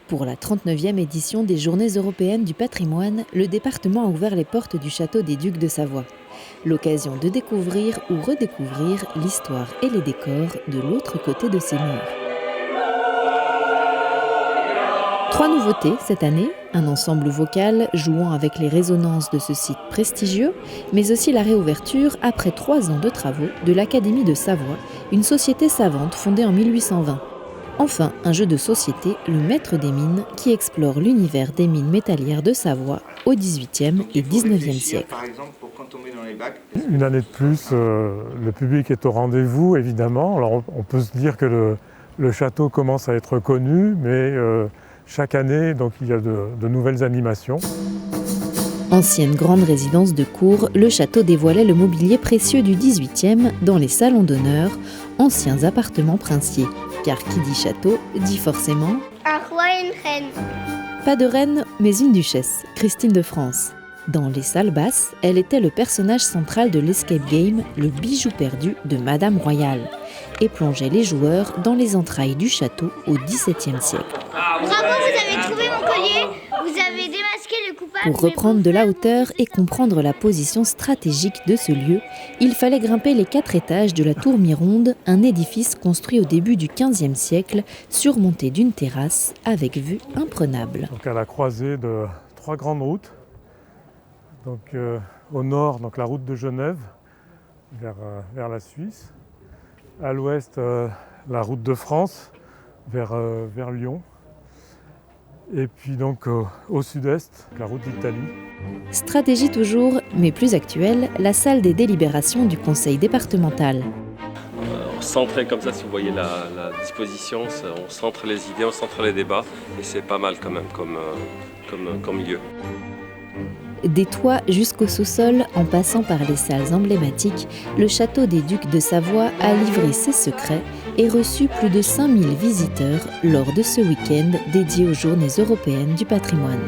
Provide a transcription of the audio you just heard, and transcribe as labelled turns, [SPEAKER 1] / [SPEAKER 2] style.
[SPEAKER 1] Pour la 39e édition des Journées européennes du patrimoine, le département a ouvert les portes du château des Ducs de Savoie. L'occasion de découvrir ou redécouvrir l'histoire et les décors de l'autre côté de ces murs. 3 nouveautés cette année, un ensemble vocal jouant avec les résonances de ce site prestigieux, mais aussi la réouverture, après 3 ans de travaux, de l'Académie de Savoie, une société savante fondée en 1820. Enfin, un jeu de société, le Maître des mines, qui explore l'univers des mines métallières de Savoie au XVIIIe et XIXe siècle.
[SPEAKER 2] Une année de plus, le public est au rendez-vous, évidemment. Alors, on peut se dire que le château commence à être connu, mais chaque année, donc, il y a de nouvelles animations.
[SPEAKER 1] Ancienne grande résidence de cour, le château dévoilait le mobilier précieux du XVIIIe dans les salons d'honneur, anciens appartements princiers. Car qui dit château, dit forcément
[SPEAKER 3] un roi et une reine.
[SPEAKER 1] Pas de reine, mais une duchesse, Christine de France. Dans les salles basses, elle était le personnage central de l'escape game, le bijou perdu de Madame Royale, et plongeait les joueurs dans les entrailles du château au XVIIe siècle.
[SPEAKER 3] Bravo, vous avez trouvé mon collier, vous avez démasqué le coupable.
[SPEAKER 1] Pour reprendre de la hauteur et comprendre la position stratégique de ce lieu, il fallait grimper les 4 étages de la tour Mironde, un édifice construit au début du XVe siècle, surmonté d'une terrasse avec vue imprenable.
[SPEAKER 2] Donc à la croisée de 3 grandes routes. Donc, au nord, donc, la route de Genève vers la Suisse. À l'ouest, la route de France vers Lyon. Et puis donc au sud-est, la route d'Italie.
[SPEAKER 1] Stratégie toujours, mais plus actuelle, la salle des délibérations du conseil départemental.
[SPEAKER 4] Centré comme ça, si vous voyez la disposition, on centre les idées, on centre les débats, et c'est pas mal quand même comme lieu.
[SPEAKER 1] Des toits jusqu'au sous-sol, en passant par les salles emblématiques, le château des Ducs de Savoie a livré ses secrets et reçu plus de 5000 visiteurs lors de ce week-end dédié aux Journées européennes du patrimoine.